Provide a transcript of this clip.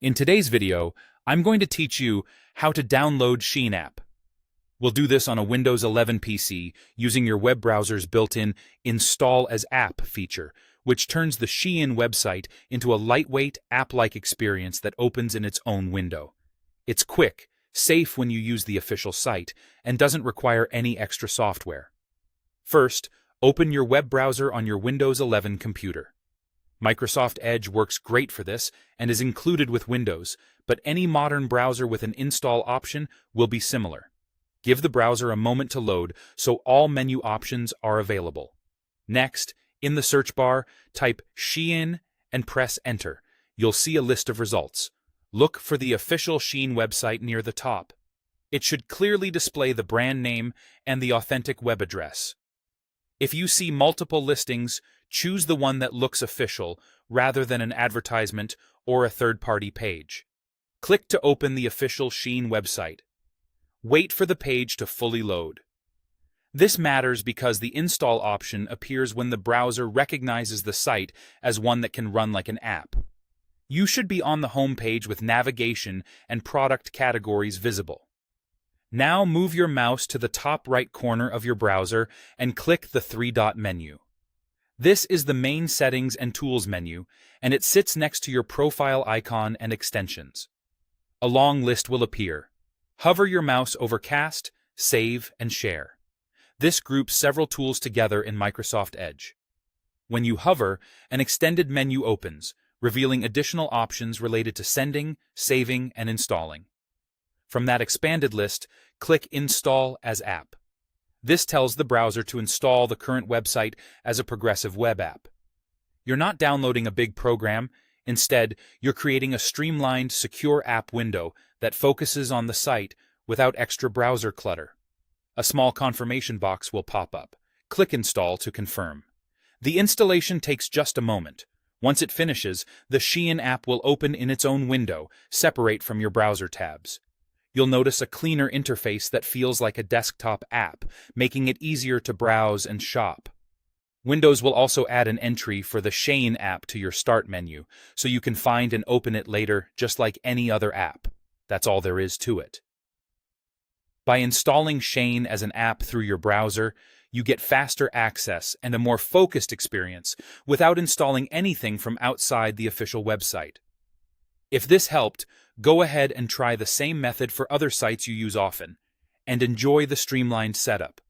In today's video, I'm going to teach you how to download SHEIN app. We'll do this on a Windows 11 PC using your web browser's built-in Install as App feature, which turns the SHEIN website into a lightweight, app-like experience that opens in its own window. It's quick, safe when you use the official site, and doesn't require any extra software. First, open your web browser on your Windows 11 computer. Microsoft Edge works great for this and is included with Windows, but any modern browser with an install option will be similar. Give the browser a moment to load so all menu options are available. Next, in the search bar, type SHEIN and press Enter. You'll see a list of results. Look for the official SHEIN website near the top. It should clearly display the brand name and the authentic web address. If you see multiple listings, choose the one that looks official rather than an advertisement or a third-party page. Click to open the official SHEIN website. Wait for the page to fully load. This matters because the install option appears when the browser recognizes the site as one that can run like an app. You should be on the home page with navigation and product categories visible. Now move your mouse to the top right corner of your browser and click the three-dot menu. This is the main settings and tools menu, and it sits next to your profile icon and extensions. A long list will appear. Hover your mouse over Cast, Save, and Share. This groups several tools together in Microsoft Edge. When you hover, an extended menu opens, revealing additional options related to sending, saving, and installing. From that expanded list, click Install as App. This tells the browser to install the current website as a progressive web app. You're not downloading a big program. Instead, you're creating a streamlined, secure app window that focuses on the site without extra browser clutter. A small confirmation box will pop up. Click Install to confirm. The installation takes just a moment. Once it finishes, the SHEIN app will open in its own window, separate from your browser tabs. You'll notice a cleaner interface that feels like a desktop app, making it easier to browse and shop. Windows will also add an entry for the SHEIN app to your Start menu, so you can find and open it later just like any other app. That's all there is to it. By installing SHEIN as an app through your browser, you get faster access and a more focused experience without installing anything from outside the official website. If this helped, go ahead and try the same method for other sites you use often, and enjoy the streamlined setup.